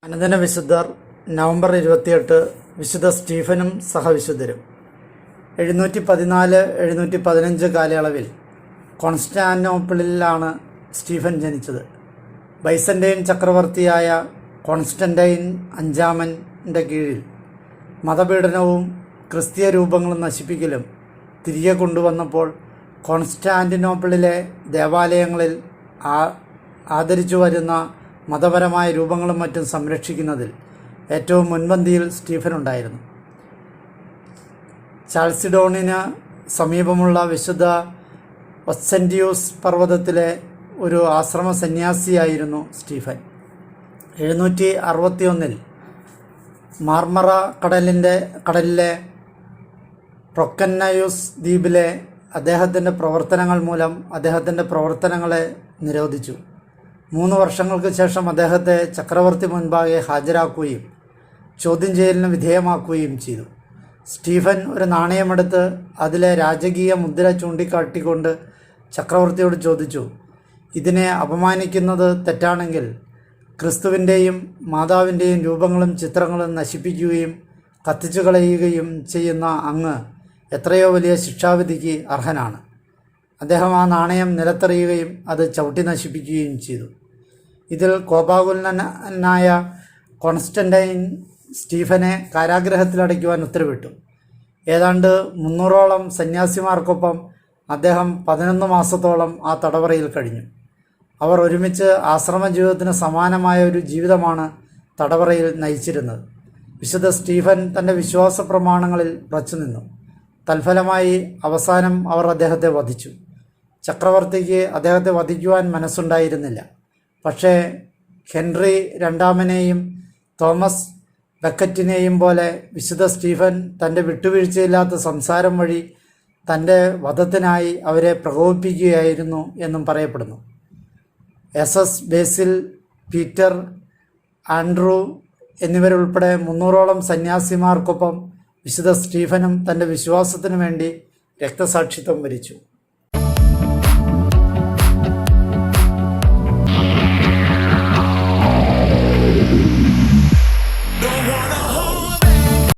അനുദിന വിശുദ്ധർ നവംബർ 28 വിശുദ്ധ സ്റ്റീഫനും സഹവിശുദ്ധരും. 714-715 കാലയളവിൽ കോൺസ്റ്റാന്റിനോപ്പിളിലാണ് സ്റ്റീഫൻ ജനിച്ചത്. ബൈസന്റൈൻ ചക്രവർത്തിയായ കോൺസ്റ്റന്റൈൻ അഞ്ചാമൻ്റെ കീഴിൽ മതപീഡനവും ക്രിസ്തീയ രൂപങ്ങളും നശിപ്പിക്കലും തിരികെ കൊണ്ടുവന്നപ്പോൾ കോൺസ്റ്റാന്റിനോപ്പിളിലെ ദേവാലയങ്ങളിൽ ആദരിച്ചു വരുന്ന മതപരമായ രൂപങ്ങളും മറ്റും സംരക്ഷിക്കുന്നതിൽ ഏറ്റവും മുൻപന്തിയിൽ സ്റ്റീഫനുണ്ടായിരുന്നു. ചാൾസിഡോണിന് സമീപമുള്ള വിശുദ്ധ ഒസ്സെൻറ്റിയൂസ് പർവ്വതത്തിലെ ഒരു ആശ്രമ സന്യാസിയായിരുന്നു സ്റ്റീഫൻ. 761 മാർമറ കടലിലെ പ്രൊക്കന്നയൂസ് ദ്വീപിലെ അദ്ദേഹത്തിൻ്റെ പ്രവർത്തനങ്ങൾ മൂലം അദ്ദേഹത്തിൻ്റെ പ്രവർത്തനങ്ങളെ നിരോധിച്ചു. 3 വർഷങ്ങൾക്ക് ശേഷം അദ്ദേഹത്തെ ചക്രവർത്തി മുൻപാകെ ഹാജരാക്കുകയും ചോദ്യം ചെയ്യലിന് വിധേയമാക്കുകയും ചെയ്തു. സ്റ്റീഫൻ ഒരു നാണയമെടുത്ത് അതിലെ രാജകീയ മുദ്ര ചൂണ്ടിക്കാട്ടിക്കൊണ്ട് ചക്രവർത്തിയോട് ചോദിച്ചു, ഇതിനെ അപമാനിക്കുന്നത് തെറ്റാണെങ്കിൽ ക്രിസ്തുവിൻ്റെയും മാതാവിൻ്റെയും രൂപങ്ങളും ചിത്രങ്ങളും നശിപ്പിക്കുകയും കത്തിച്ചു കളയുകയും ചെയ്യുന്ന അങ്ങ് എത്രയോ വലിയ ശിക്ഷാവിധിക്ക് അർഹനാണ്. അദ്ദേഹം ആ നാണയം നിലത്തെറിയുകയും അത് ചവിട്ടി നശിപ്പിക്കുകയും ചെയ്തു. ഇതിൽ കോപാകുലനായ കോൺസ്റ്റന്റൈൻ സ്റ്റീഫനെ കാരാഗൃഹത്തിലടയ്ക്കുവാൻ ഉത്തരവിട്ടു. ഏതാണ്ട് 300ഓളം സന്യാസിമാർക്കൊപ്പം അദ്ദേഹം 11 മാസത്തോളം ആ തടവറയിൽ കഴിഞ്ഞു. അവർ ഒരുമിച്ച് ആശ്രമ ജീവിതത്തിന് സമാനമായ ഒരു ജീവിതമാണ് തടവറയിൽ നയിച്ചിരുന്നത്. വിശുദ്ധ സ്റ്റീഫൻ തൻ്റെ വിശ്വാസ പ്രമാണങ്ങളിൽ ഉറച്ചുനിന്നു. തൽഫലമായി അവസാനം അവർ അദ്ദേഹത്തെ വധിച്ചു. ചക്രവർത്തിക്ക് അദ്ദേഹത്തെ വധിക്കുവാൻ മനസ്സുണ്ടായിരുന്നില്ല. പക്ഷേ ഹെൻറി രണ്ടാമനെയും തോമസ് ബക്കറ്റിനെയും പോലെ വിശുദ്ധ സ്റ്റീഫൻ തൻ്റെ വിട്ടുവീഴ്ചയില്ലാത്ത സംസാരം വഴി തൻ്റെ വധത്തിനായി അവരെ പ്രകോപിപ്പിക്കുകയായിരുന്നു എന്നും പറയപ്പെടുന്നു. SS ബേസിൽ, പീറ്റർ, ആൻഡ്രൂ എന്നിവരുൾപ്പെടെ 300ഓളം സന്യാസിമാർക്കൊപ്പം വിശുദ്ധ സ്റ്റീഫനും തൻ്റെ വിശ്വാസത്തിനു വേണ്ടി രക്തസാക്ഷിത്വം വരിച്ചു.